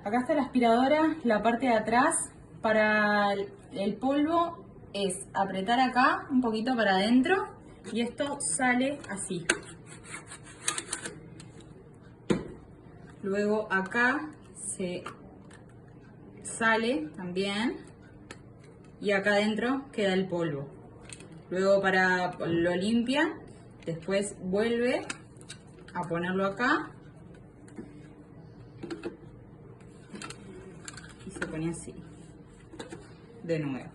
Acá está la aspiradora, la parte de atrás. Para el polvo es apretar acá un poquito para adentro y esto sale así. Luego acá se sale también y acá adentro queda el polvo. Luego lo limpia, después vuelve a ponerlo acá y se pone así de nuevo.